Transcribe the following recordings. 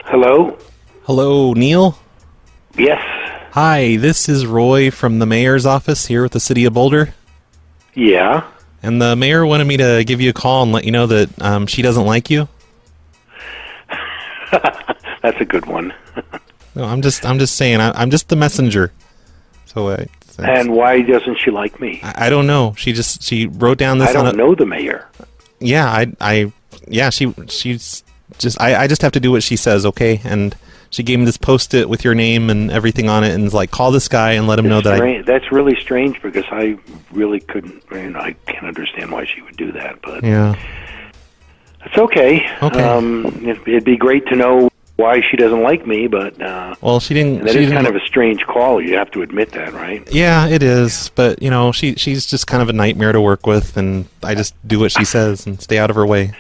Hello? Hello, Neil? Yes. Hi, this is Roy from the mayor's office here with the city of Boulder. Yeah. And the mayor wanted me to give you a call and let you know that she doesn't like you. That's a good one. No, I'm just saying, I'm just the messenger. So, and why doesn't she like me? I don't know. She wrote down this. I don't know the mayor. Yeah, she's just. I just have to do what she says, okay? And she gave me this Post-it with your name and everything on it, and is like, call this guy and let him know that That's really strange because I really couldn't. I can't understand why she would do that, but yeah, it's okay. Okay. It'd be great to know why she doesn't like me, but well, she didn't. That is kind of a strange call. You have to admit that, right? Yeah, it is. But she's just kind of a nightmare to work with, and I just do what she says and stay out of her way.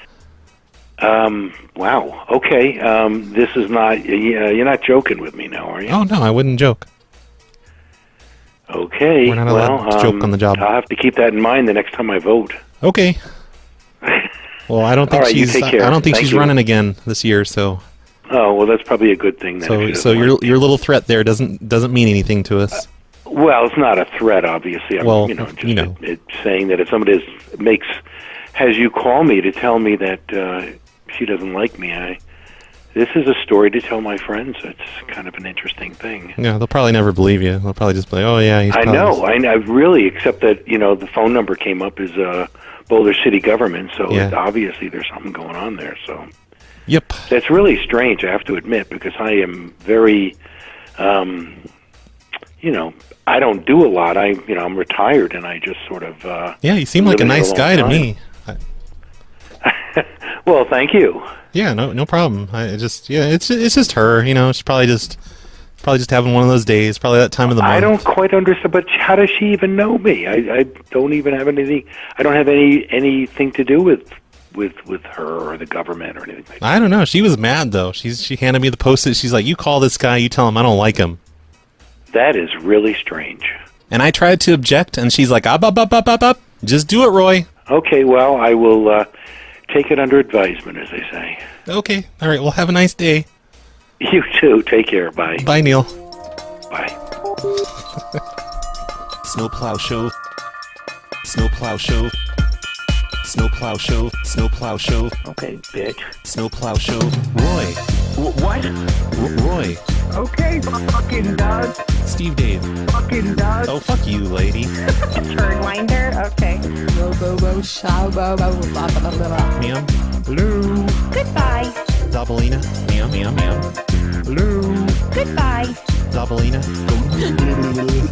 Wow. Okay. This is not. You're not joking with me now, are you? Oh no, I wouldn't joke. Okay. We're not allowed to joke on the job. I'll have to keep that in mind the next time I vote. Okay. Well, I don't think right, she's. I don't think she's running again this year. So. Oh well, that's probably a good thing. Then So your little threat there doesn't mean anything to us. Well, it's not a threat, obviously. It's saying that if somebody has you call me to tell me that she doesn't like me, this is a story to tell my friends. It's kind of an interesting thing. Yeah, they'll probably never believe you. They'll probably just be like, oh yeah, he's. I know. I really, except that the phone number came up as Boulder City government, so obviously there's something going on there. So. Yep. That's really strange, I have to admit, because I am very, I don't do a lot. I'm retired, and I just sort of. Yeah, you seem like a nice guy to me. Well, thank you. Yeah, no problem. It's just her. She's probably just having one of those days. Probably that time of the month. I don't quite understand, but how does she even know me? I don't even have anything. I don't have anything to do with her or the government or anything like that. I don't know. She was mad though. She handed me the Post-it. She's like, "You call this guy. You tell him I don't like him." That is really strange. And I tried to object, and she's like, up. Just do it, Roy." Okay, well, I will take it under advisement, as they say. Okay. All right. Well, have a nice day. You too. Take care. Bye. Bye, Neil. Bye. Snowplow show. Snowplow show. Snowplow show. Snowplow show. Okay, bitch. Snowplow show. Roy. What? Roy. Okay, fucking Doug. Steve Dave. Fucking Doug. Oh, fuck you, lady. Turnwinder? Okay. Ma'am. Hello. Goodbye. Doubleina. Ma'am. Hello. Goodbye. Doubleina.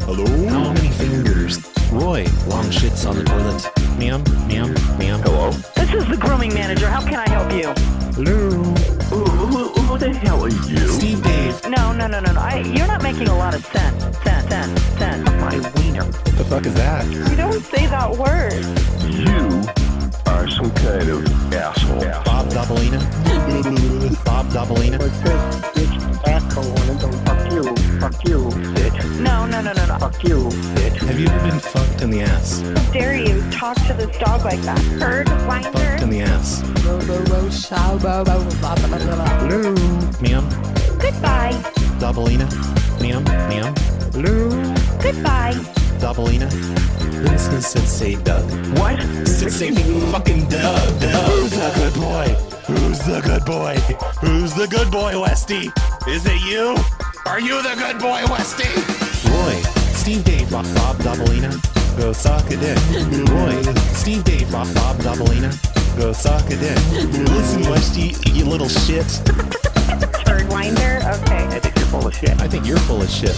Hello. How many fingers? Roy. Long shits on the toilet. Ma'am. Hello? This is the grooming manager. How can I help you? Hello. Who the hell are you? Steve Dave. No. You're not making a lot of sense. My wiener. What the fuck is that? You don't say that word. You are some kind of asshole. Bob Doubleina. Bob Doubleina. Fuck you, bitch. No. Fuck you, bitch. Have you ever been fucked in the ass? How dare you talk to this dog like that? Bird Fucked in winder. the ass. Hello. Ma'am. Goodbye. Doubleina. Ma'am. Hello. Goodbye. Doubleina. This is Sensei Doug. What? Sensei fucking Doug. Who's the good boy? Who's the good boy? Who's the good boy, Westy? Is it you? Are you the good boy, Westy? Roy. Steve Dave. Bob Doubleina. Go suck a dick. Roy. Steve Dave. Bob Doubleina. Go suck a dick. Listen, Westy, you little shit. Turnwinder? Okay. I think you're full of shit. I think you're full of shit.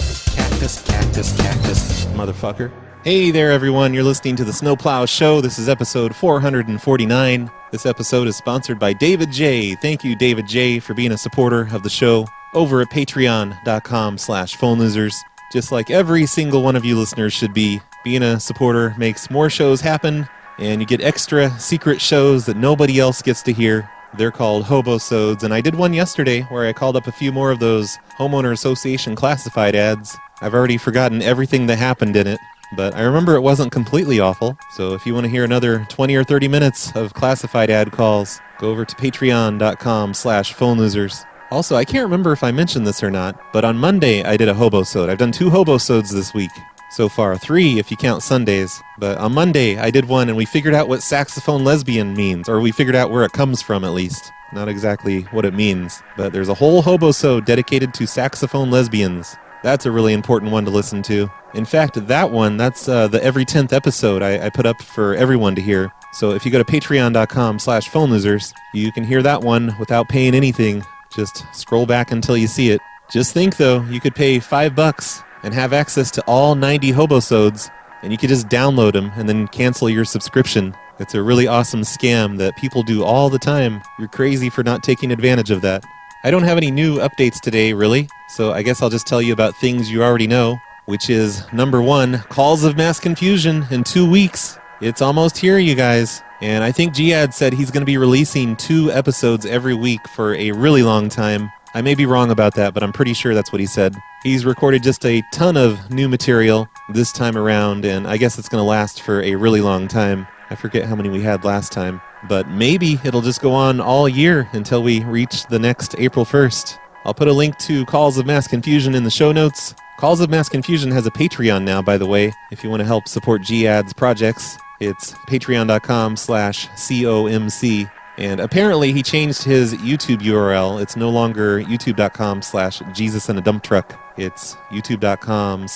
Cactus, motherfucker. Hey there, everyone. You're listening to the Snowplow Show. This is episode 449. This episode is sponsored by David J. Thank you, David J., for being a supporter of the show over at patreon.com/phone losers. Just like every single one of you listeners should be, being a supporter makes more shows happen, and you get extra secret shows that nobody else gets to hear. They're called Hobosodes, and I did one yesterday where I called up a few more of those homeowner association classified ads. I've already forgotten everything that happened in it, but I remember it wasn't completely awful. So if you want to hear another 20 or 30 minutes of classified ad calls, go over to patreon.com/phone losers. Also, I can't remember if I mentioned this or not, but on Monday I did a hobo-sode. I've done 2 hobo-sodes this week so far, 3 if you count Sundays. But on Monday I did one and we figured out what saxophone lesbian means, or we figured out where it comes from at least. Not exactly what it means, but there's a whole hobo-sode dedicated to saxophone lesbians. That's a really important one to listen to. In fact, that one, that's the every 10th episode I put up for everyone to hear. So if you go to patreon.com/phonelosers, you can hear that one without paying anything. Just scroll back until you see it. Just think, though, you could pay $5 and have access to all 90 hobosodes, and you could just download them and then cancel your subscription. It's a really awesome scam that people do all the time. You're crazy for not taking advantage of that. I don't have any new updates today, really, so I guess I'll just tell you about things you already know, which is, number 1, Calls of Mass Confusion in 2 weeks. It's almost here, you guys. And I think Jihad said he's going to be releasing 2 episodes every week for a really long time. I may be wrong about that, but I'm pretty sure that's what he said. He's recorded just a ton of new material this time around, and I guess it's going to last for a really long time. I forget how many we had last time, but maybe it'll just go on all year until we reach the next April 1st. I'll put a link to Calls of Mass Confusion in the show notes. Calls of Mass Confusion has a Patreon now, by the way, if you want to help support Jihad's projects. It's patreon.com/COMC. And apparently he changed his YouTube URL. It's no longer youtube.com/Jesus in a dump truck. It's youtube.com/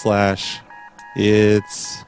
It's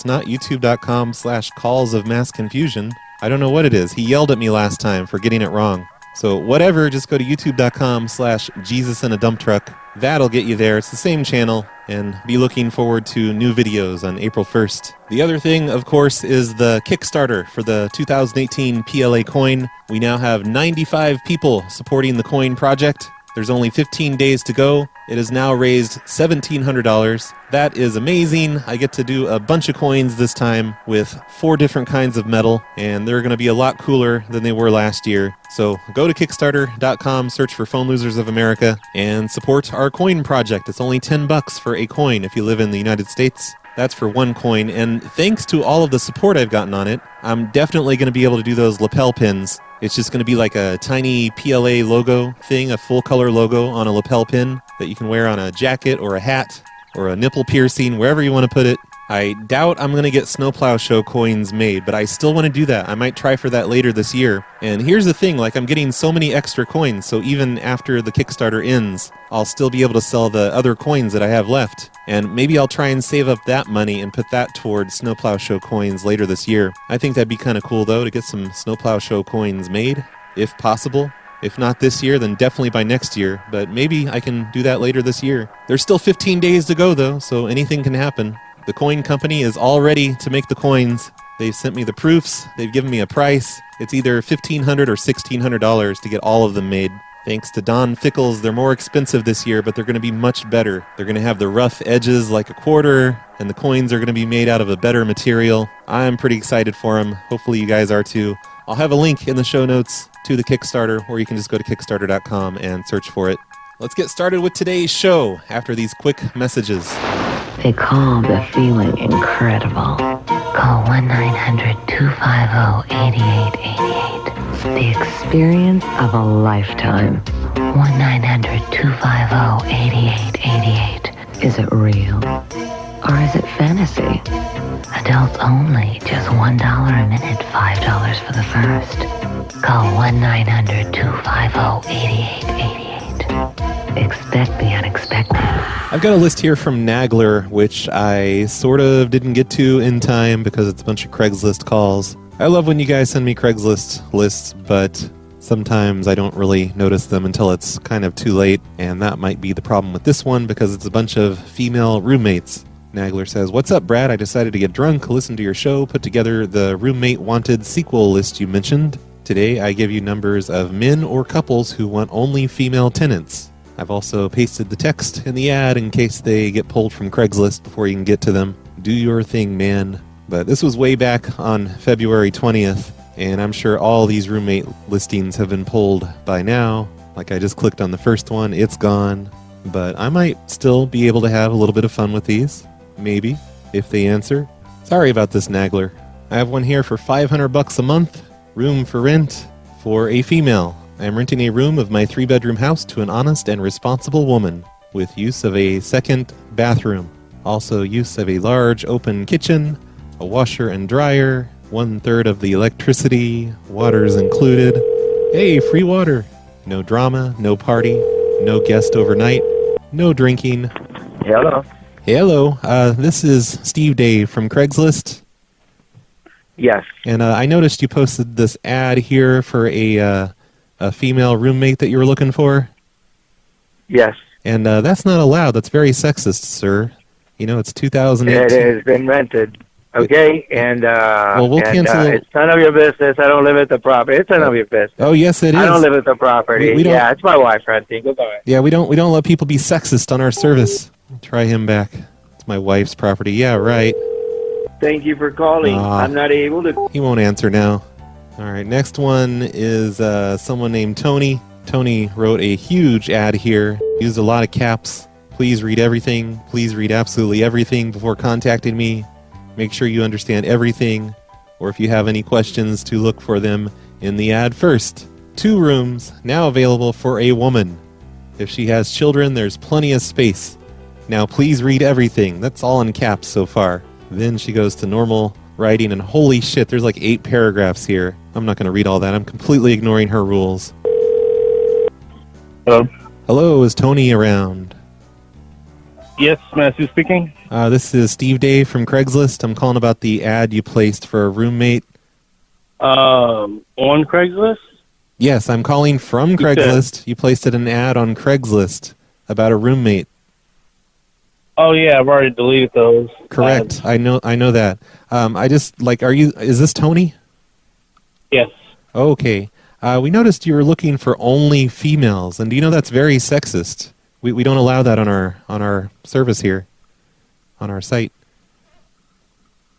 not youtube.com/Calls of Mass Confusion. I don't know what it is. He yelled at me last time for getting it wrong. So whatever, just go to youtube.com/Jesus in a dump truck. That'll get you there. It's the same channel, and be looking forward to new videos on April 1st. The other thing, of course, is the Kickstarter for the 2018 PLA coin. We now have 95 people supporting the coin project. There's only 15 days to go. It has now raised $1,700. That is amazing. I get to do a bunch of coins this time with 4 different kinds of metal, and they're going to be a lot cooler than they were last year. So go to Kickstarter.com, search for Phone Losers of America, and support our coin project. It's only $10 for a coin if you live in the United States. That's for 1 coin, and thanks to all of the support I've gotten on it, I'm definitely going to be able to do those lapel pins. It's just going to be like a tiny PLA logo thing, a full-color logo on a lapel pin that you can wear on a jacket or a hat or a nipple piercing, wherever you want to put it. I doubt I'm going to get Snowplow Show coins made, but I still want to do that. I might try for that later this year. And here's the thing, like, I'm getting so many extra coins, so even after the Kickstarter ends, I'll still be able to sell the other coins that I have left. And maybe I'll try and save up that money and put that towards Snowplow Show coins later this year. I think that'd be kind of cool, though, to get some Snowplow Show coins made, if possible. If not this year, then definitely by next year, but maybe I can do that later this year. There's still 15 days to go, though, so anything can happen. The coin company is all ready to make the coins. They've sent me the proofs. They've given me a price. It's either $1,500 or $1,600 to get all of them made. Thanks to Don Fickles, they're more expensive this year, but they're going to be much better. They're going to have the rough edges like a quarter, and the coins are going to be made out of a better material. I'm pretty excited for them. Hopefully you guys are too. I'll have a link in the show notes to the Kickstarter, or you can just go to Kickstarter.com and search for it. Let's get started with today's show after these quick messages. They call the feeling incredible. Call 1-900-250-8888. The experience of a lifetime. 1-900-250-8888. Is it real? Or is it fantasy? Adults only. Just $1 a minute, $5 for the first. Call 1-900-250-8888. Expect the unexpected. I've got a list here from Naglerr, which I sort of didn't get to in time because it's a bunch of Craigslist calls. I love when you guys send me Craigslist lists, but sometimes I don't really notice them until it's kind of too late, and that might be the problem with this one because it's a bunch of female roommates. Naglerr says, "What's up, Brad? I decided to get drunk, listen to your show, put together the roommate wanted sequel list you mentioned. Today I give you numbers of men or couples who want only female tenants. I've also pasted the text in the ad in case they get pulled from Craigslist before you can get to them. Do your thing, man." But this was way back on February 20th, and I'm sure all these roommate listings have been pulled by now. Like, I just clicked on the first one, it's gone. But I might still be able to have a little bit of fun with these. Maybe, if they answer. Sorry about this, Naglerr. I have one here for $500 a month, room for rent, for a female. I am renting a room of my 3-bedroom house to an honest and responsible woman with use of a second bathroom. Also use of a large open kitchen, a washer and dryer, 1/3 of the electricity, water's included. Hey, free water. No drama, no party, no guest overnight, no drinking. Hello. Hello, this is Steve Dave from Craigslist. Yes. And I noticed you posted this ad here for a female roommate that you were looking for. Yes. And that's not allowed. That's very sexist, sir. You know, it's 2018. It has been rented. Okay, and well, we'll cancel. It's none of your business. I don't live at the property. It's none of your business. Oh, yes, it is. I don't live at the property. We don't, yeah, it's my wife renting. Goodbye. Yeah, we don't let people be sexist on our service. Try him back. It's my wife's property. Yeah, right. Thank you for calling. I'm not able to. He won't answer now. All right, next one is someone named Tony. Tony wrote a huge ad here. Used a lot of caps. Please read everything. Please read absolutely everything before contacting me. Make sure you understand everything, or if you have any questions, to look for them in the ad first. 2 rooms, now available for a woman. If she has children, there's plenty of space. Now please read everything. That's all in caps so far. Then she goes to normal writing, and holy shit, there's like 8 paragraphs here. I'm not going to read all that. I'm completely ignoring her rules. Hello? Hello, is Tony around? Yes, Matthew speaking. This is Steve Dave from Craigslist. I'm calling about the ad you placed for a roommate. On Craigslist? Yes, I'm calling from Craigslist. You placed an ad on Craigslist about a roommate. Oh yeah, I've already deleted those. Correct. I know that. I just is this Tony? Yes. Okay. We noticed you were looking for only females, and do you know that's very sexist? We don't allow that on our service here, on our site.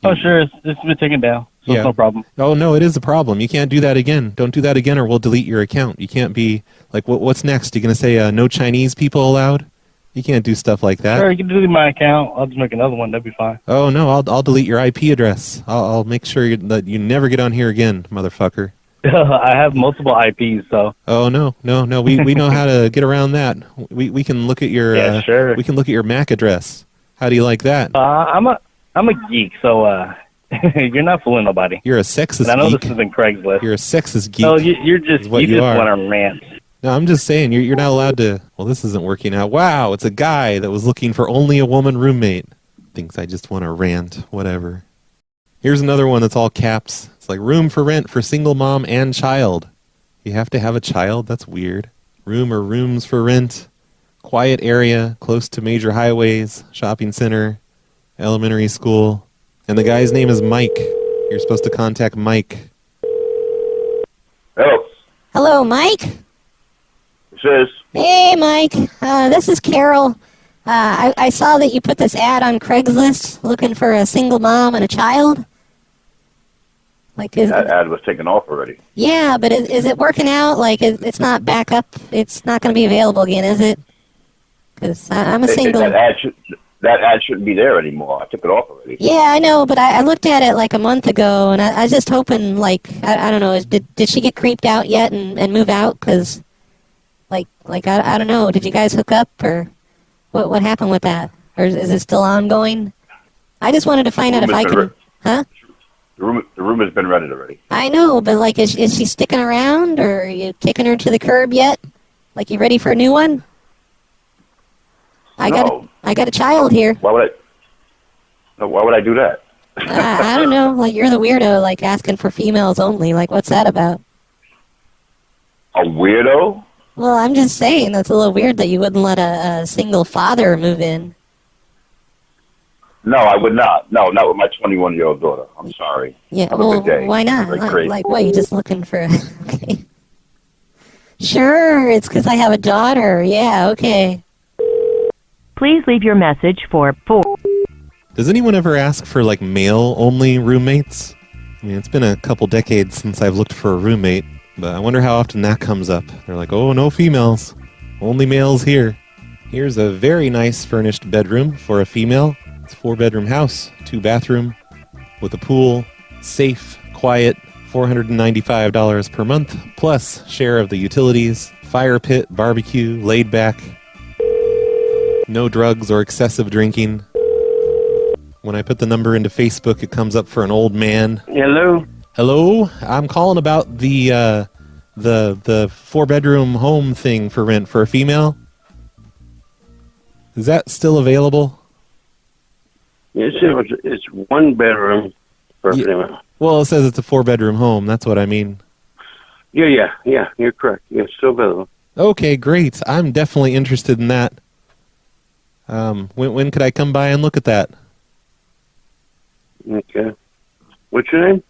Oh sure, it's been taken down. So Yeah. It's no problem. Oh no, it is a problem. You can't do that again. Don't do that again, or we'll delete your account. You can't be like, what's next? You gonna say no Chinese people allowed? You can't do stuff like that. Sure, you can delete my account. I'll just make another one. That'd be fine. Oh no, I'll delete your IP address. I'll make sure that you never get on here again, motherfucker. I have multiple IPs, so. Oh no. We know how to get around that. We can look at your sure. We can look at your MAC address. How do you like that? I'm a geek, so you're not fooling nobody. You're a sexist and I know geek. this isn't Craigslist. You're a sexist geek. No, you just want to rant. No, I'm just saying you're not allowed to. Well, this isn't working out. Wow, it's a guy that was looking for only a woman roommate. Thinks I just want to rant. Whatever. Here's another one that's all caps. It's like room for rent for single mom and child. You have to have a child? That's weird. Room or rooms for rent. Quiet area, close to major highways, shopping center, elementary school. And the guy's name is Mike. You're supposed to contact Mike. Hello. Hello, Mike. This is. Hey, Mike. This is Carol. I saw that you put this ad on Craigslist looking for a single mom and a child. That ad was taken off already. Yeah, but is it working out? Like, it's not back up? It's not going to be available again, is it? Because I'm a single... That ad shouldn't be there anymore. I took it off already. Yeah, I know, but I looked at it like a month ago, and I was just hoping, like, I don't know, did she get creeped out yet and move out? Because, I don't know, did you guys hook up, or what happened with that? Or is it still ongoing? I just wanted to find out if I could... Huh? The room has been rented already. I know, but, like, is she sticking around, or are you kicking her to the curb yet? Like, you ready for a new one? I got a child here. Why would I do that? I don't know. Like, you're the weirdo, like, asking for females only. Like, what's that about? A weirdo? Well, I'm just saying that's a little weird that you wouldn't let a single father move in. No, I would not. No, not with my 21-year-old daughter. I'm sorry. Yeah, Have a good day. Why not? Like, what, you just looking for... Okay. Sure, it's because I have a daughter. Yeah, okay. Please leave your message for 4. Does anyone ever ask for, like, male-only roommates? I mean, it's been a couple decades since I've looked for a roommate, but I wonder how often that comes up. They're like, oh, no females. Only males here. Here's a very nice furnished bedroom for a female. It's a 4-bedroom house, 2-bathroom, with a pool, safe, quiet, $495 per month, plus share of the utilities, fire pit, barbecue, laid back, no drugs or excessive drinking. When I put the number into Facebook, it comes up for an old man. Hello? Hello? I'm calling about the 4-bedroom home thing for rent for a female. Is that still available? It's 1 bedroom for a female. Well, it says it's a 4-bedroom home. That's what I mean. Yeah, you're correct. Yeah, it's still available. Okay, great. I'm definitely interested in that. When could I come by and look at that? Okay. What's your name?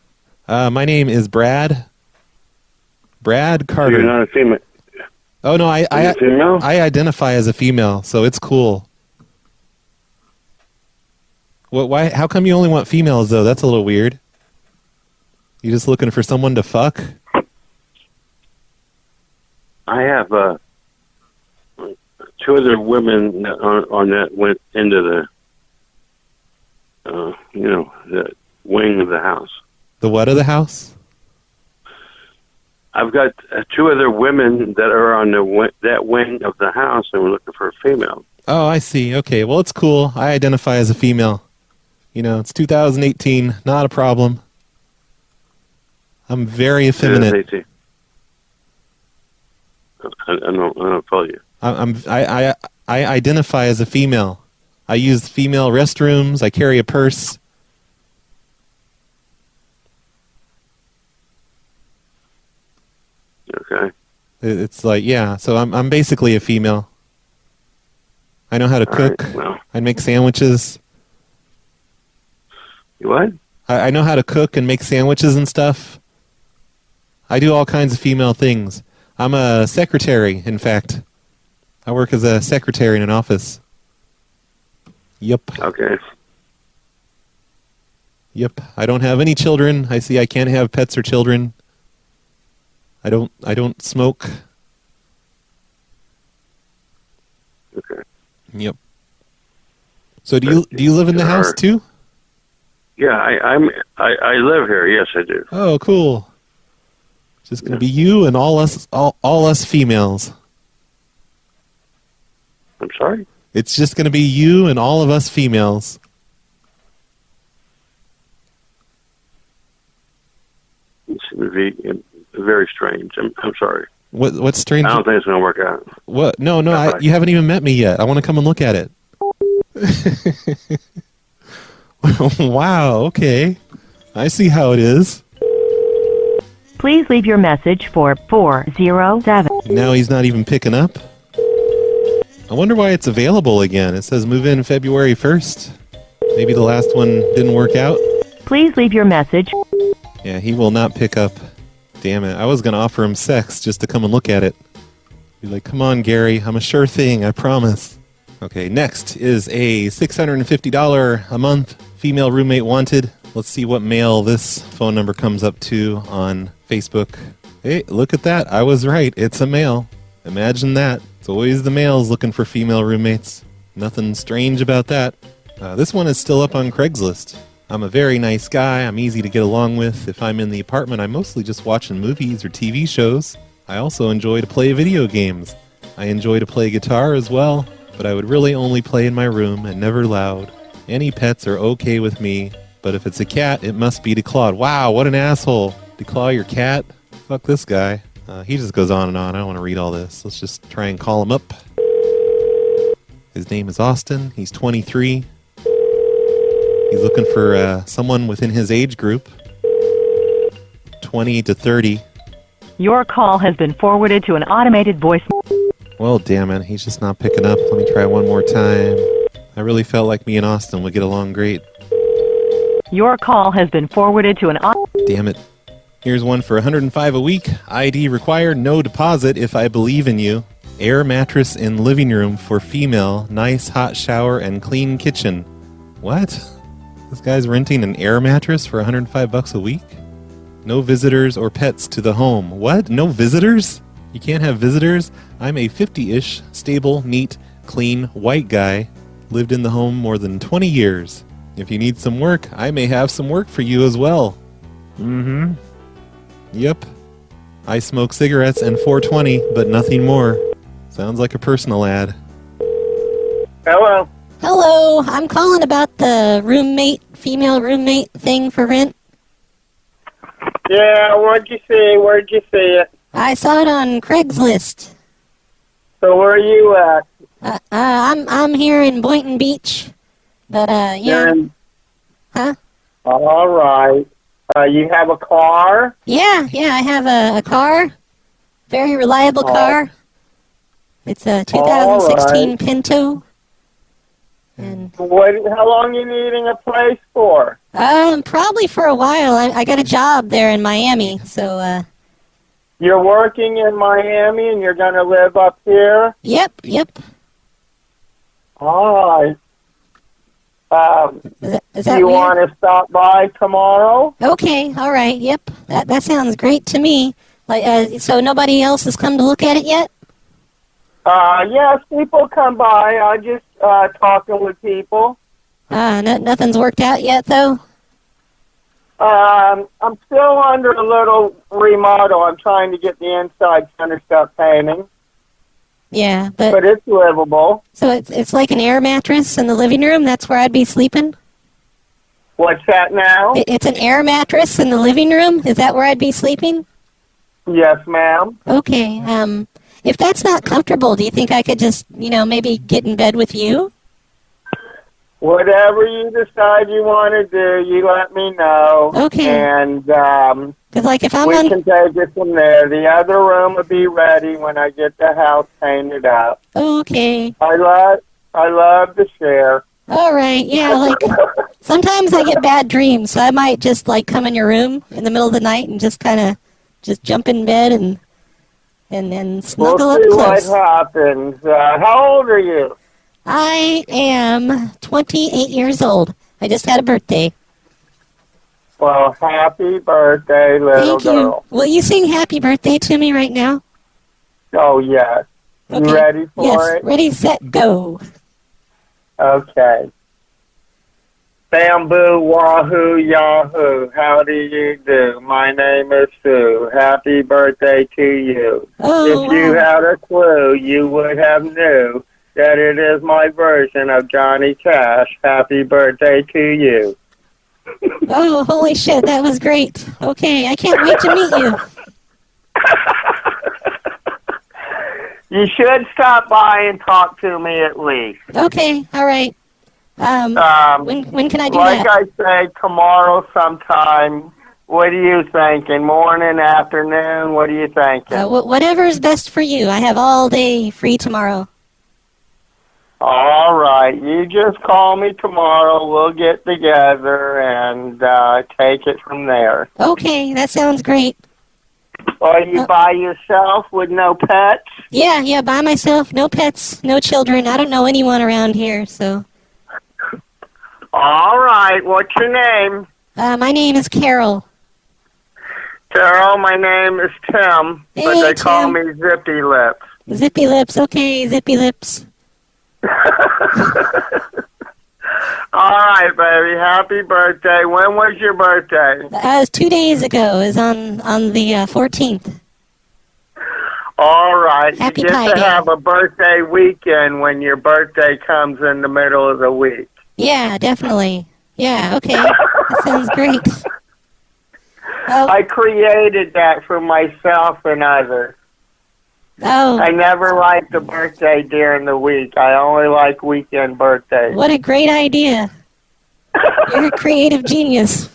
My name is Brad. Brad Carter. So you're not a female? Oh, no, I female? I identify as a female, so it's cool. Why? How come you only want females, though? That's a little weird. You just looking for someone to fuck? I have 2 other women on that went into the the wing of the house. The what of the house? I've got 2 other women that are on that wing of the house, and we're looking for a female. Oh, I see. Okay, well, it's cool. I identify as a female. It's 2018. Not a problem. I'm very effeminate. I don't follow you. I identify as a female. I use female restrooms. I carry a purse. Okay. It's like, yeah. So I'm basically a female. I know how to cook. Right, well. I make sandwiches. You what? I know how to cook and make sandwiches and stuff. I do all kinds of female things. I'm a secretary, in fact. I work as a secretary in an office. Yep. Okay. Yep. I don't have any children. I can't have pets or children. I don't smoke. Okay. Yep. So do you live in the house too? Yeah, I live here. Yes, I do. Oh, cool. Just gonna be you and all us females. I'm sorry? It's just gonna be you and all of us females. It would be very strange. I'm sorry. What's strange? I don't think it's going to work out. What? No. You haven't even met me yet. I want to come and look at it. Wow. Okay. I see how it is. Please leave your message for 407. Now he's not even picking up. I wonder why it's available again. It says move in February 1st. Maybe the last one didn't work out. Please leave your message. Yeah, he will not pick up. Damn it. I was going to offer him sex just to come and look at it. Be like, come on, Gary. I'm a sure thing. I promise. Okay, next is a $650 a month female roommate wanted. Let's see what male this phone number comes up to on Facebook. Hey, look at that. I was right. It's a male. Imagine that. It's always the males looking for female roommates. Nothing strange about that. This one is still up on Craigslist. I'm a very nice guy. I'm easy to get along with. If I'm in the apartment, I'm mostly just watching movies or TV shows. I also enjoy to play video games. I enjoy to play guitar as well, but I would really only play in my room and never loud. Any pets are okay with me, but if it's a cat, it must be declawed. Wow, what an asshole. Declaw your cat? Fuck this guy. He just goes on and on. I don't want to read all this. Let's just try and call him up. His name is Austin. He's 23. He's looking for someone within his age group, 20 to 30. Your call has been forwarded to an automated voice. Well, damn it. He's just not picking up. Let me try one more time. I really felt like me and Austin would get along great. Your call has been forwarded to an... Damn it. Here's one for $105 a week. ID required, no deposit if I believe in you. Air mattress in living room for female, nice hot shower and clean kitchen. What? This guy's renting an air mattress for $105 a week? No visitors or pets to the home. What? No visitors? You can't have visitors? I'm a 50-ish, stable, neat, clean, white guy. Lived in the home more than 20 years. If you need some work, I may have some work for you as well. Mm-hmm. Yep. I smoke cigarettes and 420, but nothing more. Sounds like a personal ad. Hello. Hello, I'm calling about the female roommate thing for rent. Yeah, what'd you see? Where'd you see it? I saw it on Craigslist. So where are you at? I'm here in Boynton Beach, but yeah. Huh? All right. You have a car? Yeah, I have a car. Very reliable car. It's a 2016 right. Pinto. And how long are you needing a place for? probably for a while. I got a job there in Miami, so You're working in Miami and you're going to live up here? Yep. All right. Is that you weird? want to stop by tomorrow? Okay, all right, yep. That sounds great to me. So nobody else has come to look at it yet? Yes, people come by. I just talking with people. Nothing's worked out yet, though? I'm still under a little remodel. I'm trying to get the inside finished up painting. Yeah, but it's livable. So it's like an air mattress in the living room? That's where I'd be sleeping? What's that now? It's an air mattress in the living room? Is that where I'd be sleeping? Yes, ma'am. Okay, if that's not comfortable, do you think I could just, maybe get in bed with you? Whatever you decide you want to do, you let me know. Okay. And if I'm we can take it from there. The other room will be ready when I get the house painted up. Okay. I love to share. All right, yeah, sometimes I get bad dreams, so I might just, come in your room in the middle of the night and just kind of jump in bed and snuggle up close. We'll see what happens. How old are you? I am 28 years old. I just had a birthday. Well, happy birthday, little girl. Will you sing happy birthday to me right now? Oh, yes. Okay. You ready for it? Ready, set, go. Okay. Bamboo, wahoo, yahoo. How do you do? My name is Sue. Happy birthday to you. Oh, if you had a clue, you would have knew that it is my version of Johnny Cash. Happy birthday to you. Oh, holy shit, that was great. Okay, I can't wait to meet you. You should stop by and talk to me at least. Okay, all right. When can I do that? Like I say, tomorrow sometime. What are you thinking? Morning, afternoon? What are you thinking? Whatever's best for you. I have all day free tomorrow. All right. You just call me tomorrow. We'll get together and take it from there. Okay, that sounds great. Are you by yourself with no pets? Yeah, by myself. No pets, no children. I don't know anyone around here, so. All right. What's your name? My name is Carol. Carol, my name is Tim, but they call me Zippy Lips. Zippy Lips, okay, Zippy Lips. All right, baby. Happy birthday. When was your birthday? It was 2 days ago. It was on the 14th. All right. Happy you get to have a birthday weekend when your birthday comes in the middle of the week. Yeah, definitely. Yeah, okay. That sounds great. I created that for myself and others. Oh. I never liked a birthday during the week. I only like weekend birthdays. What a great idea. You're a creative genius.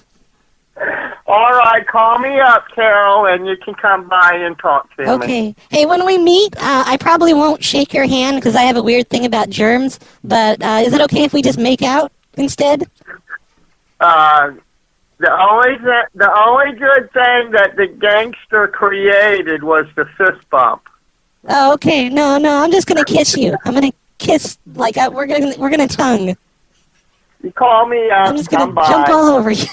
All right, call me up, Carol, and you can come by and talk to me. Okay. Hey, when we meet, I probably won't shake your hand because I have a weird thing about germs, but is it okay if we just make out instead? The only good thing that the gangster created was the fist bump. Oh, okay. No, I'm just gonna kiss you. I'm gonna kiss we're gonna tongue. You call me up. I'm just gonna jump all over you.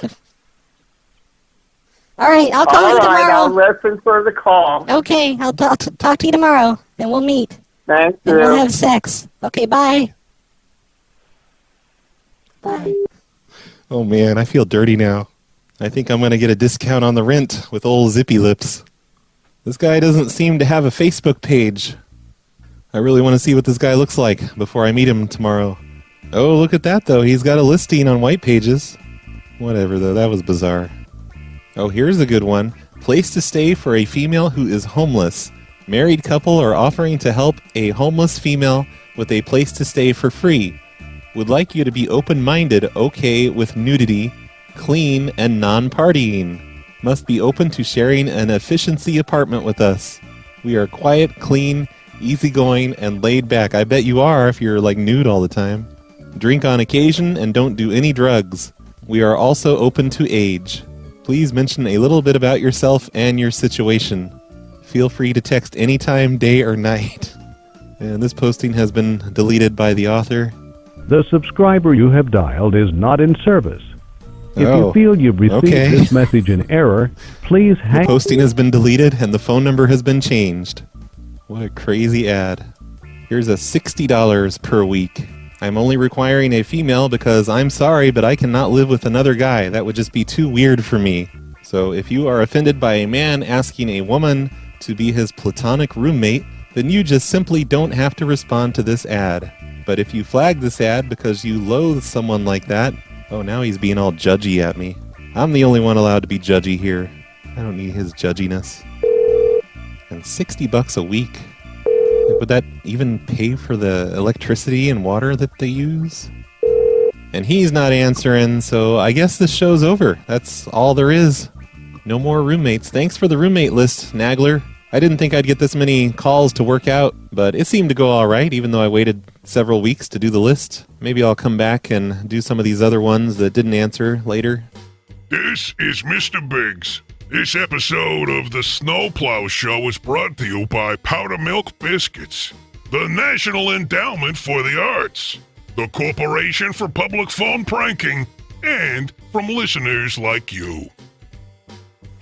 All right, I'll call you tomorrow. I'll listen for the call. Okay, I'll talk to you tomorrow, and we'll meet. Thank you. And we'll have sex. Okay, bye. Bye. Oh man, I feel dirty now. I think I'm going to get a discount on the rent with old Zippy Lips. This guy doesn't seem to have a Facebook page. I really want to see what this guy looks like before I meet him tomorrow. Oh, look at that, though. He's got a listing on White Pages. Whatever, though. That was bizarre. Oh, here's a good one. Place to stay for a female who is homeless. Married couple are offering to help a homeless female with a place to stay for free. Would like you to be open-minded, okay with nudity, clean, and non-partying. Must be open to sharing an efficiency apartment with us. We are quiet, clean, easygoing, and laid back. I bet you are if you're, like, nude all the time. Drink on occasion and don't do any drugs. We are also open to age. Please mention a little bit about yourself and your situation. Feel free to text anytime, day or night. And this posting has been deleted by the author. The subscriber you have dialed is not in service. If you feel you've received this message in error, please hang... The posting has been deleted and the phone number has been changed. What a crazy ad. Here's a $60 per week. I'm only requiring a female because I'm sorry, but I cannot live with another guy. That would just be too weird for me. So if you are offended by a man asking a woman to be his platonic roommate, then you just simply don't have to respond to this ad. But if you flag this ad because you loathe someone like that, oh, now he's being all judgy at me. I'm the only one allowed to be judgy here. I don't need his judginess. And $60 a week. Would that even pay for the electricity and water that they use? And he's not answering, so I guess this show's over. That's all there is. No more roommates. Thanks for the roommate list, Naglerr. I didn't think I'd get this many calls to work out, but it seemed to go all right, even though I waited several weeks to do the list. Maybe I'll come back and do some of these other ones that didn't answer later. This is Mr. Biggs. This episode of the Snowplow Show is brought to you by Powder Milk Biscuits, the National Endowment for the Arts, the Corporation for Public Phone Pranking, and from listeners like you.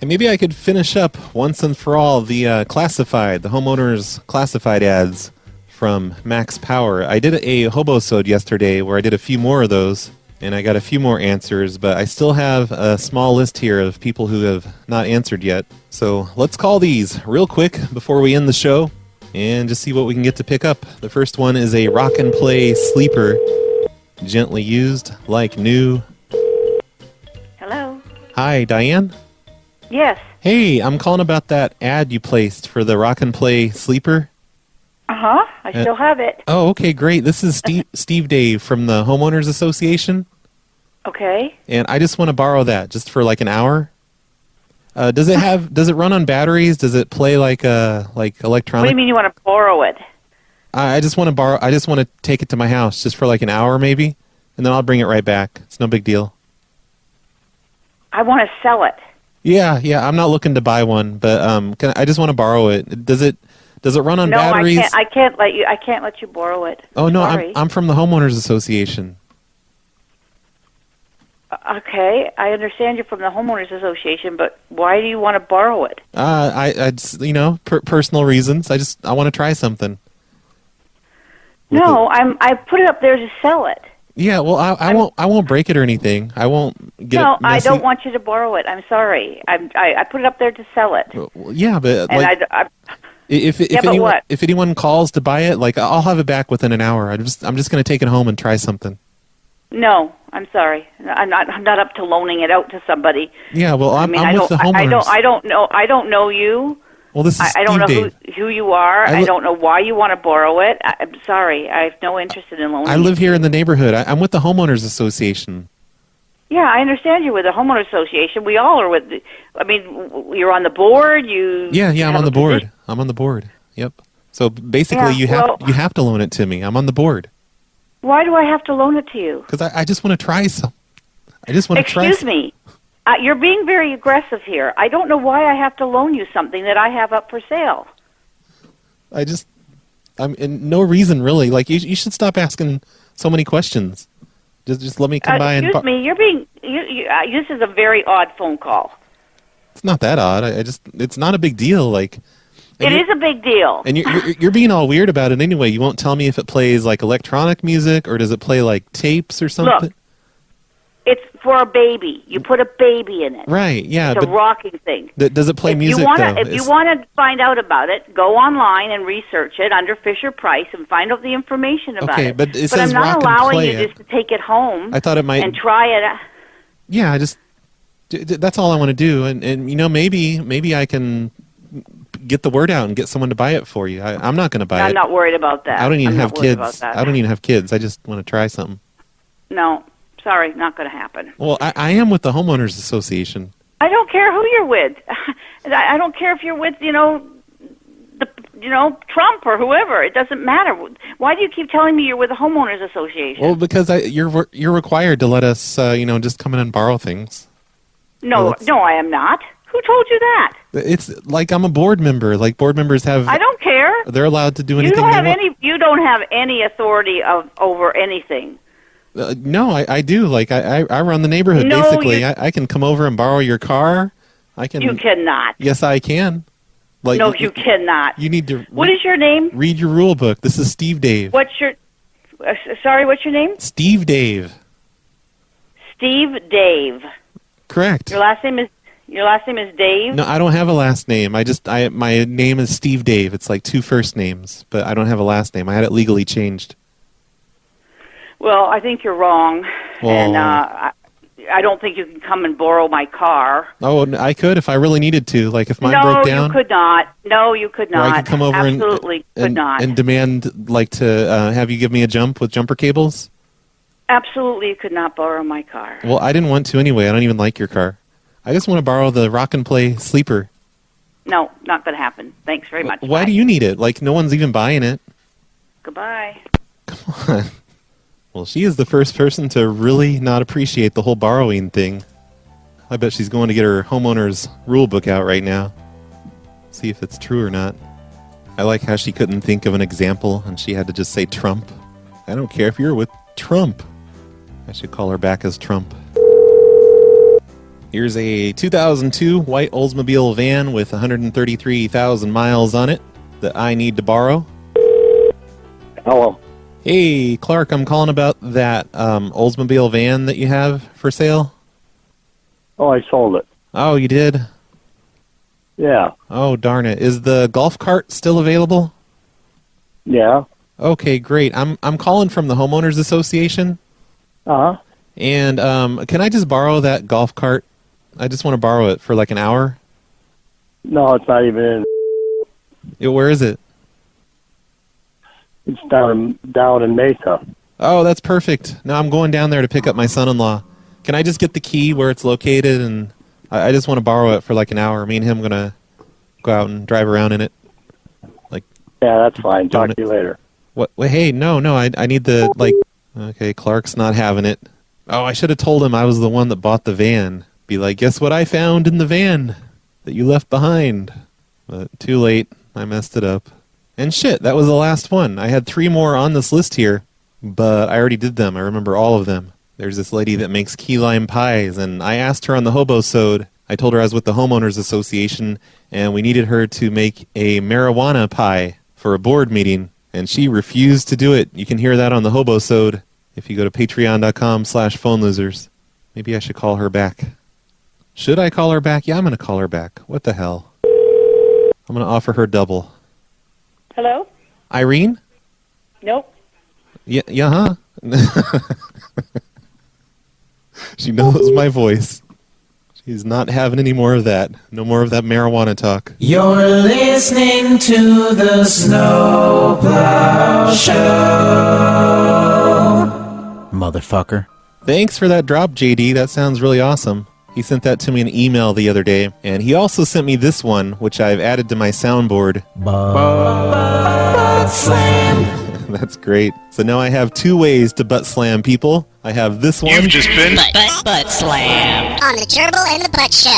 And maybe I could finish up once and for all the classified, the homeowners classified ads from Max Power. I did a hobo-sode yesterday where I did a few more of those, and I got a few more answers, but I still have a small list here of people who have not answered yet. So let's call these real quick before we end the show and just see what we can get to pick up. The first one is a rock and play sleeper, gently used, like new. Hello? Hi, Diane? Yes. Hey, I'm calling about that ad you placed for the rock and play sleeper. Uh-huh. I still have it. Oh, okay, great. This is Steve Dave from the Homeowners Association. Okay. And I just want to borrow that just for like an hour. Does it run on batteries? Does it play like electronic? What do you mean you want to borrow it? I just want to take it to my house just for like an hour maybe, and then I'll bring it right back. It's no big deal. I want to sell it. Yeah, I'm not looking to buy one, but I just want to borrow it. Does it run on batteries? No, I can't let you borrow it. Oh no, Sorry. I'm from the Homeowners Association. Okay, I understand you're from the Homeowners Association, but why do you want to borrow it? I just, personal reasons. I want to try something. No, I put it up there to sell it. Yeah, well, I won't break it or anything. I won't get No, it messy. I don't want you to borrow it. I'm sorry. I put it up there to sell it. Well, yeah, but And if anyone calls to buy it, like I'll have it back within an hour. I'm just going to take it home and try something. No, I'm sorry. I'm not up to loaning it out to somebody. Yeah, well, I'm with the homeowners. I don't know you. Well, this is I don't Steve know Dave. who you are. I don't know why you want to borrow it. I'm sorry. I have no interest in loaning. I live here in the neighborhood. I'm with the Homeowners Association. Yeah, I understand you're with the Homeowners Association. We all are with. You're on the board. Yeah, I'm on the board. I'm on the board. Yep. So basically, you have to loan it to me. I'm on the board. Why do I have to loan it to you? Because I just want to try some. I just want to try. Excuse me. You're being very aggressive here. I don't know why I have to loan you something that I have up for sale. I'm in no reason really. Like you should stop asking so many questions. Just let me come by and. Excuse me. You're being. This is a very odd phone call. It's not that odd. It's not a big deal. Like. It is a big deal. And you're being all weird about it anyway. You won't tell me if it plays like electronic music or does it play like tapes or something. Look, It's for a baby. You put a baby in it. Right, yeah. It's a rocking thing. Does it play music, though? If you want to find out about it, go online and research it under Fisher-Price and find out the information about it. Okay, but it says I'm not rock and allowing play you it. just to take it home I thought it might... and try it. Yeah, that's all I want to do. And maybe I can get the word out and get someone to buy it for you. I'm not going to buy it. I'm not worried about that. I don't even have kids. I I don't even have kids. I just want to try something. No, sorry, not going to happen. Well, I am with the Homeowners Association. I don't care who you're with. I don't care if you're with, Trump or whoever. It doesn't matter. Why do you keep telling me you're with the Homeowners Association? Well, because you're required to let us, just come in and borrow things. No, I am not. Who told you that? It's like I'm a board member. Like board members have. I don't care. They're allowed to do anything. You don't have any authority over anything. No, I do. Like I run the neighborhood. No, basically. I can come over and borrow your car. I can. You cannot. Yes, I can. Like no, you cannot. You need to. What is your name? Read your rule book. This is Steve Dave. What's your? Sorry, what's your name? Steve Dave. Steve Dave. Correct. Your last name is Dave? No, I don't have a last name. My name is Steve Dave. It's like two first names, but I don't have a last name. I had it legally changed. Well, I think you're wrong, well, and I don't think you can come and borrow my car. Oh, I could if I really needed to. Like if mine broke down. No, you could not. No, you could not. Or I could come over Absolutely could not. And demand to have you give me a jump with jumper cables. Absolutely, you could not borrow my car. Well, I didn't want to anyway. I don't even like your car. I just want to borrow the Rock and Play sleeper. No, not going to happen. Thanks very much. Why do you need it? Like no one's even buying it. Goodbye. Come on. Well, she is the first person to really not appreciate the whole borrowing thing. I bet she's going to get her homeowner's rule book out right now. See if it's true or not. I like how she couldn't think of an example and she had to just say Trump. I don't care if you're with Trump. I should call her back as Trump. Here's a 2002 white Oldsmobile van with 133,000 miles on it that I need to borrow. Hello. Hey, Clark, I'm calling about that Oldsmobile van that you have for sale. Oh, I sold it. Oh, you did? Yeah. Oh, darn it. Is the golf cart still available? Yeah. Okay, great. I'm calling from the Homeowners Association. Uh-huh. And can I just borrow that golf cart? I just want to borrow it for like an hour. No, it's not even in. Where is it? It's down in Mesa. Oh, that's perfect. No, I'm going down there to pick up my son-in-law. Can I just get the key where it's located? And I just want to borrow it for like an hour. Me and him are going to go out and drive around in it. Yeah, that's fine. Talk to you later. What? Wait, hey, no. I need the, okay, Clark's not having it. Oh, I should have told him I was the one that bought the van. Be like, guess what I found in the van that you left behind? But too late. I messed it up. And shit, that was the last one. I had 3 more on this list here, but I already did them. I remember all of them. There's this lady that makes key lime pies, and I asked her on the Hobo-sode. I told her I was with the Homeowners Association, and we needed her to make a marijuana pie for a board meeting, and she refused to do it. You can hear that on the Hobo-sode if you go to patreon.com/phone losers. Maybe I should call her back. Should I call her back? Yeah, I'm going to call her back. What the hell? I'm going to offer her double. Hello? Irene? Nope. Yeah, huh? She knows my voice. She's not having any more of that. No more of that marijuana talk. You're listening to the Snowplow Show. Motherfucker. Thanks for that drop, JD. That sounds really awesome. He sent that to me in email the other day, and he also sent me this one, which I've added to my soundboard. Butt slam. That's great. So now I have 2 ways to butt slam people. I have this one. You've just been butt slam on the Gerbil and the Butt Show.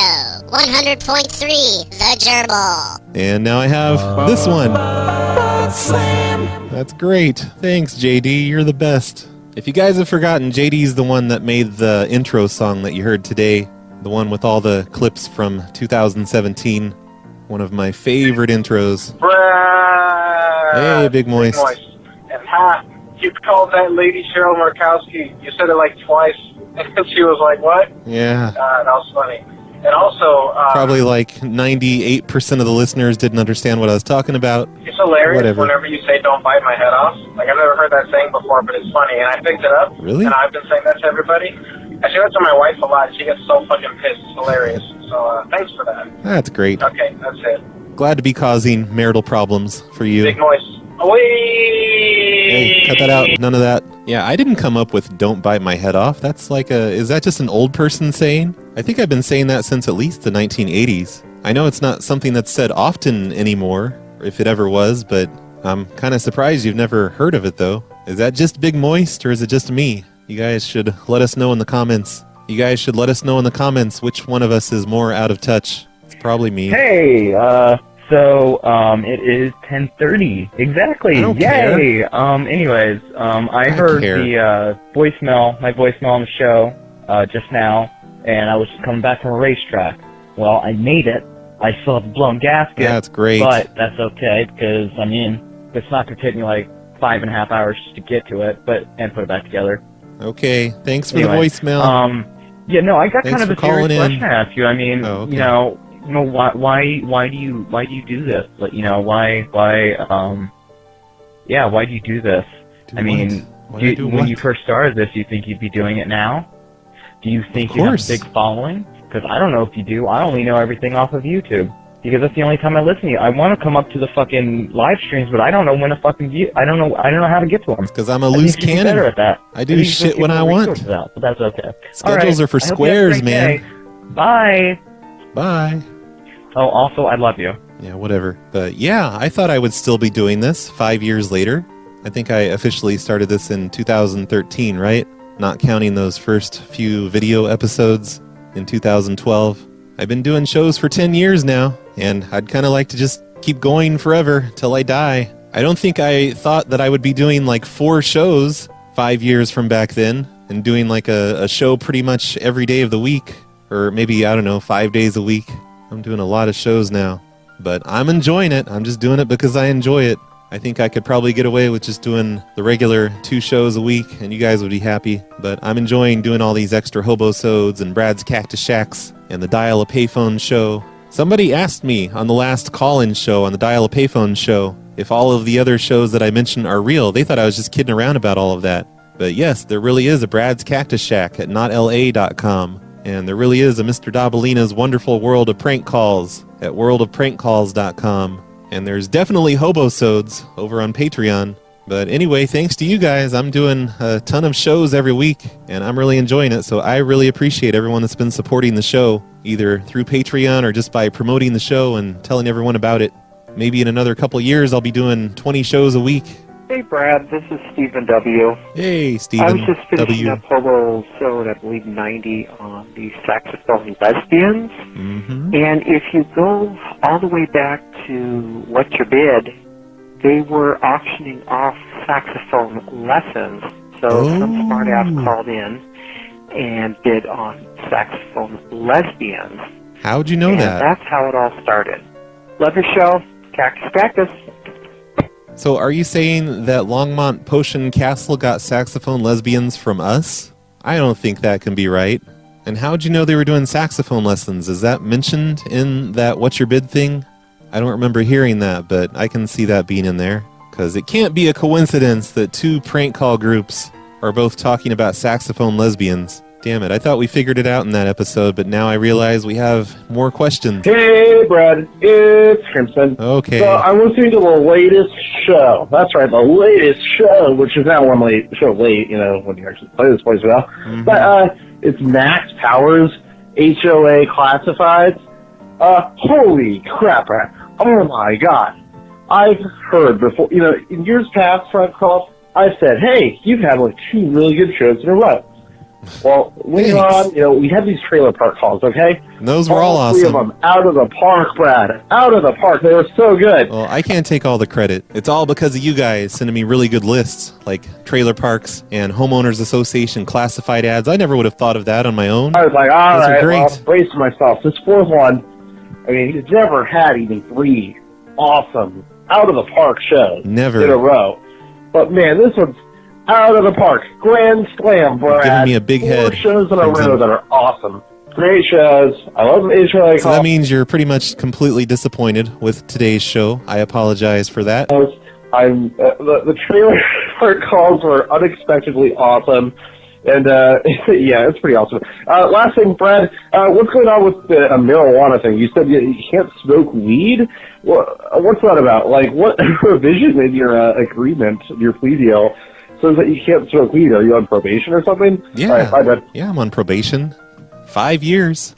100.3, the Gerbil. And now I have this one. Butt slam. That's great. Thanks, JD. You're the best. If you guys have forgotten, JD's the one that made the intro song that you heard today. The one with all the clips from 2017. One of my favorite intros. Hey, Big Moist. And hi, you called that lady Cheryl Murkowski. You said it like twice. And she was like, what? Yeah. That was funny. And also... probably like 98% of the listeners didn't understand what I was talking about. It's hilarious Whatever. whenever you say, don't bite my head off. Like, I've never heard that saying before, but it's funny. And I picked it up. Really? And I've been saying that to everybody. I say that to my wife a lot. She gets so fucking pissed. It's hilarious. So, thanks for that. That's great. Okay, that's it. Glad to be causing marital problems for you. Big noise. Away! Hey, cut that out. None of that. Yeah, I didn't come up with don't bite my head off. That's like is that just an old person saying? I think I've been saying that since at least the 1980s. I know it's not something that's said often anymore, if it ever was, but I'm kind of surprised you've never heard of it, though. Is that just Big Moist, or is it just me? You guys should let us know in the comments. You guys should let us know in the comments which one of us is more out of touch. It's probably me. Hey, so it is 10:30 exactly. I don't Yay! care. Anyways, I heard the my voicemail on the show just now, and I was coming back from a racetrack. Well, I made it. I still have a blown gasket. Yeah, that's great. But that's okay because I mean, it's not gonna take me like 5.5 hours just to get to it, and put it back together. Okay, thanks for Anyway, the voicemail. Yeah, no, I got Thanks kind of for a serious calling in. question to ask you. I mean, okay. you know, why do you do this? Like, you know, why do you do this? I mean, when you first started this, you think you'd be doing it now? Do you think you have a big following? Because I don't know if you do. I only know everything off of YouTube. Because that's the only time I listen to you. I want to come up to the fucking live streams, but I don't know when to fucking view. I don't know how to get to them. Because I'm a loose cannon. Better at that. I do shit when I want. Out, but that's okay. Schedules are for squares, man. Bye. Bye. Oh, also, I love you. Yeah, whatever. But yeah, I thought I would still be doing this 5 years later. I think I officially started this in 2013, right? Not counting those first few video episodes in 2012. I've been doing shows for 10 years now, and I'd kind of like to just keep going forever till I die. I don't think I thought that I would be doing like 4 shows 5 years from back then, and doing like a show pretty much every day of the week, or maybe, I don't know, 5 days a week. I'm doing a lot of shows now, but I'm enjoying it. I'm just doing it because I enjoy it. I think I could probably get away with just doing the regular 2 shows a week, and you guys would be happy. But I'm enjoying doing all these extra hobo-sodes and Brad's Cactus Shacks and the Dial a Payphone show. Somebody asked me on the last call-in show, on the Dial a Payphone show, if all of the other shows that I mentioned are real. They thought I was just kidding around about all of that. But yes, there really is a Brad's Cactus Shack at notla.com. And there really is a Mr. Dabalina's Wonderful World of Prank Calls at worldofprankcalls.com. And there's definitely hobo-sodes over on Patreon. But anyway, thanks to you guys, I'm doing a ton of shows every week, and I'm really enjoying it. So I really appreciate everyone that's been supporting the show, either through Patreon or just by promoting the show and telling everyone about it. Maybe in another couple years, I'll be doing 20 shows a week. Hey, Brad, this is Stephen W. Hey, Stephen I was just finishing up Hobo Episode, I believe, 90 on the saxophone lesbians. Mm-hmm. And if you go all the way back to What's Your Bid, they were auctioning off saxophone lessons. So some smartass called in and bid on saxophone lesbians. How'd you know and that? That's how it all started. Love your show. Cactus Cactus. So are you saying that Longmont Potion Castle got saxophone lesbians from us? I don't think that can be right. And how'd you know they were doing saxophone lessons? Is that mentioned in that What's Your Bid thing? I don't remember hearing that, but I can see that being in there. Because it can't be a coincidence that 2 prank call groups are both talking about saxophone lesbians. Damn it, I thought we figured it out in that episode, but now I realize we have more questions. Hey, Brad, it's Crimson. Okay. So I'm listening to the latest show. That's right, the latest show, which is now one late show late, you know, when you actually play this place well. Mm-hmm. But it's Max Power's HOA Classifieds. Holy crap, Brad. Oh my God. I've heard before, you know, in years past, Frank Croft, I've said, hey, you've had like 2 really good shows in a row. Well, later on, you know, we had these trailer park calls, okay? And those were all 3 awesome. of them out of the park, Brad. Out of the park. They were so good. Well, I can't take all the credit. It's all because of you guys sending me really good lists, like trailer parks and homeowners association classified ads. I never would have thought of that on my own. I was like, all Those are right, great. well, brace myself. This 4th one, I mean, he's never had even 3 awesome out of the park shows Never. in a row. But man, this one's out of the park. Grand slam, Brad. Giving me a big 4 head. shows in a row that are awesome. Great shows. I love HOA calls. So that means you're pretty much completely disappointed with today's show. I apologize for that. The trailer park calls were unexpectedly awesome. And, yeah, it's pretty awesome. Last thing, Brad, what's going on with the marijuana thing? You said you can't smoke weed? What's that about? Like, what provision in your agreement, your plea deal, says that you can't smoke weed? Are you on probation or something? Yeah. All right, bye, Brad. Yeah, I'm on probation. 5 years.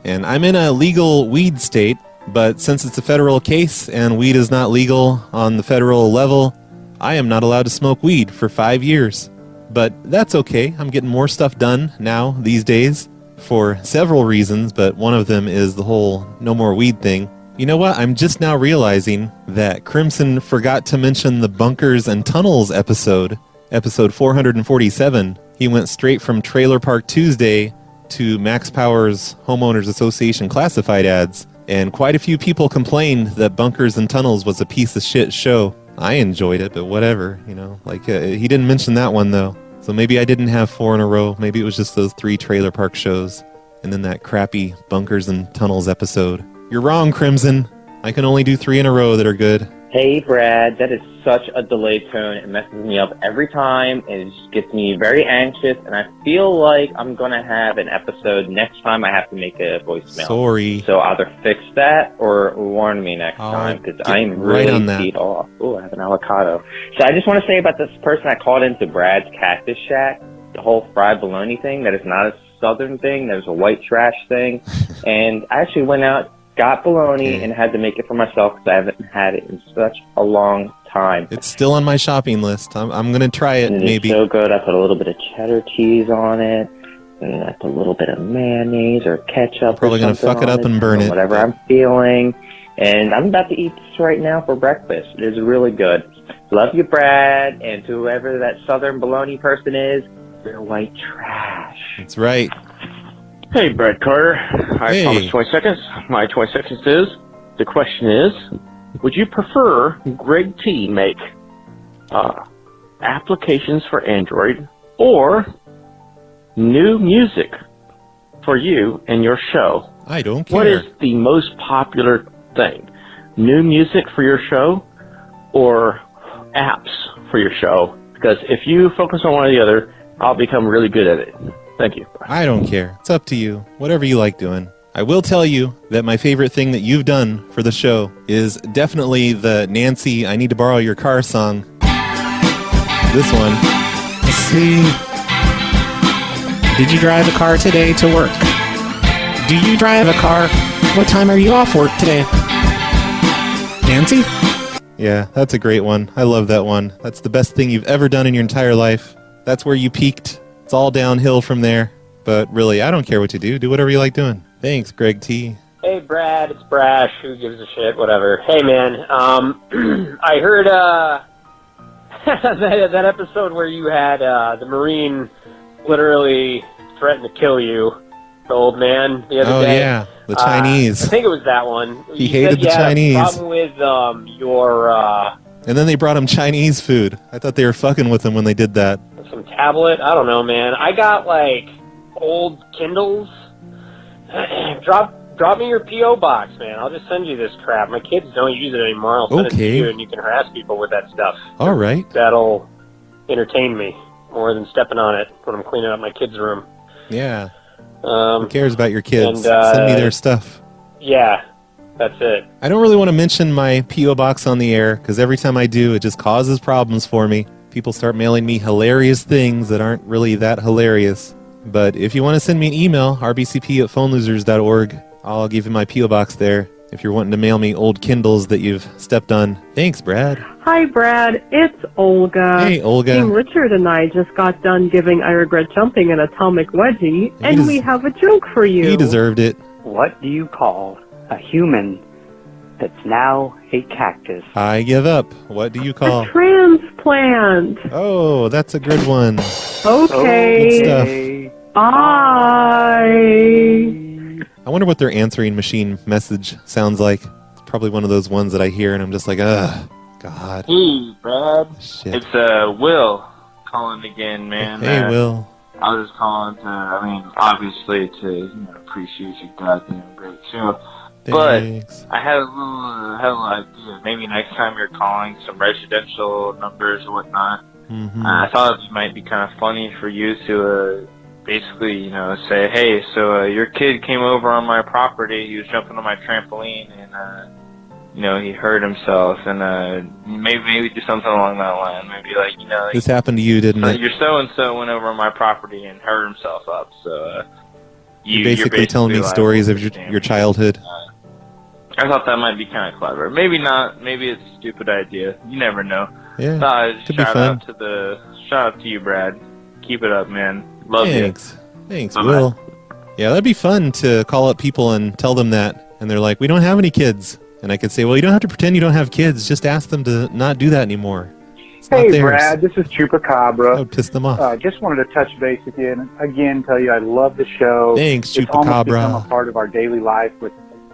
And I'm in a legal weed state, but since it's a federal case and weed is not legal on the federal level, I am not allowed to smoke weed for 5 years. But that's okay. I'm getting more stuff done now these days for several reasons, but one of them is the whole no more weed thing. You know what? I'm just now realizing that Crimson forgot to mention the Bunkers and Tunnels episode 447. He went straight from Trailer Park Tuesday to Max Power's Homeowners Association classified ads, and quite a few people complained that Bunkers and Tunnels was a piece of shit show. I enjoyed it, but whatever, you know. Like, he didn't mention that one, though. So maybe I didn't have 4 in a row. Maybe it was just those 3 trailer park shows. And then that crappy Bunkers and Tunnels episode. You're wrong, Crimson. I can only do 3 in a row that are good. Hey, Brad, that is such a delayed tone. It messes me up every time. It just gets me very anxious, and I feel like I'm going to have an episode next time I have to make a voicemail. Sorry. So either fix that or warn me next time, because I'm really beat off. Oh, I have an avocado. So I just want to say about this person I called into Brad's Cactus Shack, the whole fried bologna thing, that is not a southern thing. There's a white trash thing. And I actually went out, got bologna, and had to make it for myself because I haven't had it in such a long time. It's still on my shopping list. I'm going to try it, maybe. It's so good. I put a little bit of cheddar cheese on it, and I put a little bit of mayonnaise or ketchup. Probably going to fuck it up and burn it. Whatever I'm feeling. And I'm about to eat this right now for breakfast. It is really good. Love you, Brad, and to whoever that southern bologna person is, you're white trash. That's right. Hey, Brad Carter. I Hey. promised 20 seconds. My 20 seconds is, the question is, would you prefer Greg T make applications for Android or new music for you and your show? I don't care. What is the most popular thing? New music for your show or apps for your show? Because if you focus on one or the other, I'll become really good at it. Thank you. I don't care. It's up to you. Whatever you like doing. I will tell you that my favorite thing that you've done for the show is definitely the Nancy, I Need to Borrow Your Car song. This one. See, did you drive a car today to work? Do you drive a car? What time are you off work today? Nancy? Yeah, that's a great one. I love that one. That's the best thing you've ever done in your entire life. That's where you peaked. It's all downhill from there. But really, I don't care what you do. Do whatever you like doing. Thanks, Greg T. Hey, Brad, it's Brash. Who gives a shit? Whatever. Hey, man, I heard that episode where you had the Marine literally threaten to kill you, the old man, the other day. Oh, yeah, the Chinese. I think it was that one. He You hated said the you had a Chinese. problem with your And then they brought him Chinese food. I thought they were fucking with him when they did that. some tablet. I don't know, man. I got like old Kindles. Drop me your P.O. box, man. I'll just send you this crap. My kids don't use it anymore. I'll send it to Okay. you, and you can harass people with that stuff. All right. That'll entertain me more than stepping on it when I'm cleaning up my kids' room. Yeah. Who cares about your kids? and, Send me their stuff. Yeah, that's it. I don't really want to mention my P.O. box on the air, because every time I do, it just causes problems for me. People start mailing me hilarious things that aren't really that hilarious. But if you want to send me an email, rbcp@phonelosers.org, I'll give you my P.O. box there if you're wanting to mail me old Kindles that you've stepped on. Thanks, Brad. Hi, Brad. It's Olga. Hey, Olga. King Richard and I just got done giving I Regret Jumping an atomic wedgie, and we have a joke for you. He deserved it. What do you call a human that's now a cactus? I give up. What do you call? Transplant. Oh, that's a good one. Okay. Good stuff. I wonder what their answering machine message sounds like. It's probably one of those ones that I hear and I'm just like, ugh, God. Hey, Brad. Shit. It's Will calling again, man. Hey, Will. I was just calling to, obviously to, appreciate your goddamn great show. Thanks. But I had a little idea. Maybe next time you're calling some residential numbers or whatnot, I thought it might be kind of funny for you to basically, say, hey, so your kid came over on my property. He was jumping on my trampoline and, he hurt himself, and maybe do something along that line. Maybe this happened to you, didn't it? Your so-and-so went over on my property and hurt himself up, so you're basically telling me stories of your childhood. I thought that might be kind of clever. Maybe not. Maybe it's a stupid idea. You never know. Yeah, could be shout fun. out to you, Brad. Keep it up, man. Love you. Thanks, Will. Yeah, that'd be fun to call up people and tell them that, and they're like, we don't have any kids. And I could say, well, you don't have to pretend you don't have kids. Just ask them to not do that anymore. It's not Hey, theirs. Brad, this is Chupacabra. That would piss them off. Just wanted to touch base with you and again tell you I love the show. Thanks, It's almost Chupacabra. become a part of our daily life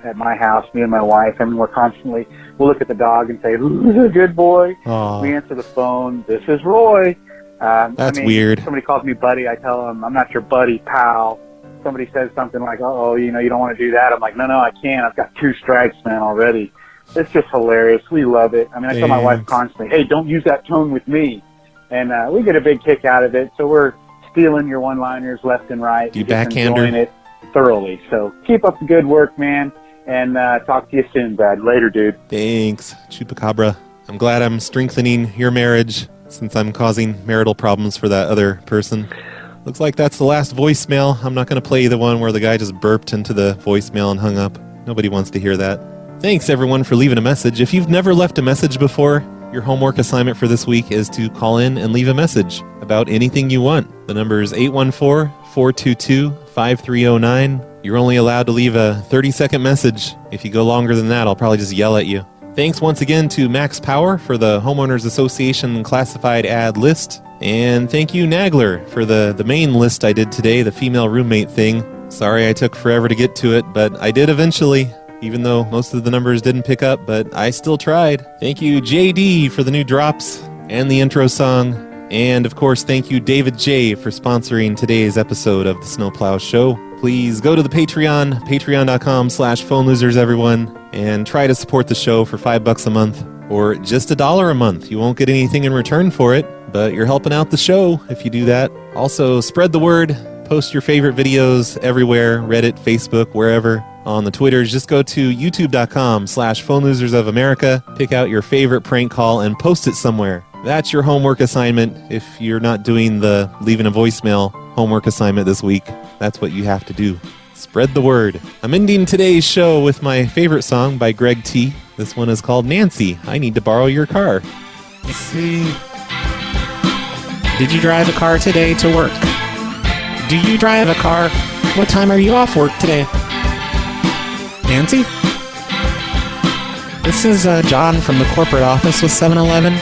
at my house, me and my wife. We'll look at the dog and say, who's a good boy? Aw. We answer the phone, this is Roy. That's weird. Somebody calls me buddy, I tell them, I'm not your buddy, pal. Somebody says something like, you don't want to do that. I'm like, no, I can't. I've got 2 strikes, man, already. It's just hilarious. We love it. I tell my wife constantly, hey, don't use that tone with me. And we get a big kick out of it. So we're stealing your one-liners left and right. You just backhander? enjoying it thoroughly. So keep up the good work, man. And talk to you soon, Brad. Later, dude. Thanks, Chupacabra. I'm glad I'm strengthening your marriage since I'm causing marital problems for that other person. Looks like that's the last voicemail. I'm not going to play the one where the guy just burped into the voicemail and hung up. Nobody wants to hear that. Thanks, everyone, for leaving a message. If you've never left a message before, your homework assignment for this week is to call in and leave a message about anything you want. The number is 814-422-5309. You're only allowed to leave a 30-second message. If you go longer than that, I'll probably just yell at you. Thanks once again to Max Power for the Homeowners Association classified ad list. And thank you, Naglerr, for the main list I did today, the female roommate thing. Sorry I took forever to get to it, but I did eventually. Even though most of the numbers didn't pick up, but I still tried. Thank you, JD, for the new drops and the intro song. And, of course, thank you, David J., for sponsoring today's episode of the Snowplow Show. Please go to the Patreon, patreon.com/phone losers, everyone, and try to support the show for $5 a month or just $1 a month. You won't get anything in return for it, but you're helping out the show if you do that. Also, spread the word. Post your favorite videos everywhere, Reddit, Facebook, wherever. On the Twitters, just go to youtube.com/phone losers of America, pick out your favorite prank call, and post it somewhere. That's your homework assignment. If you're not doing the leaving a voicemail homework assignment this week, that's what you have to do. Spread the word. I'm ending today's show with my favorite song by Greg T. This one is called Nancy, I Need to Borrow Your Car. Let's see. Did you drive a car today to work? Do you drive a car? What time are you off work today? Nancy? This is John from the corporate office with 7-Eleven,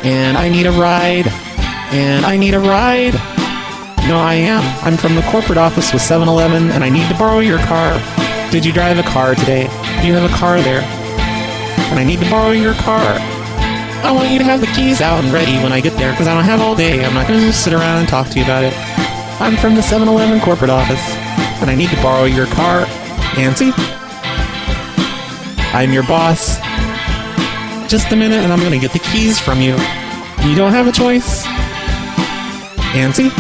and I need a ride. No, I am. I'm from the corporate office with 7-Eleven, and I need to borrow your car. Did you drive a car today? Do you have a car there? And I need to borrow your car. I want you to have the keys out and ready when I get there, because I don't have all day. I'm not going to just sit around and talk to you about it. I'm from the 7-Eleven corporate office, and I need to borrow your car. Nancy? I'm your boss. Just a minute, and I'm going to get the keys from you. You don't have a choice. Nancy?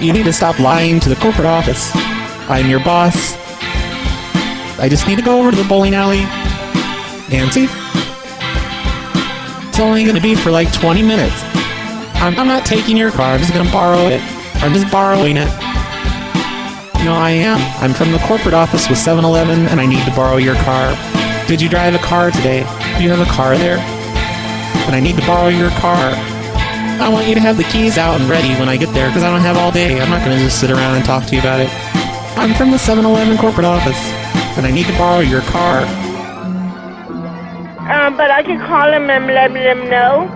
You need to stop lying to the corporate office. I'm your boss. I just need to go over to the bowling alley. Nancy? It's only going to be for like 20 minutes. I'm not taking your car. I'm just going to borrow it. I'm just borrowing it. No, I am. I'm from the corporate office with 7-Eleven, and I need to borrow your car. Did you drive a car today? Do you have a car there? And I need to borrow your car. I want you to have the keys out and ready when I get there, because I don't have all day. I'm not going to just sit around and talk to you about it. I'm from the 7-Eleven corporate office, and I need to borrow your car. But I can call him and let him know.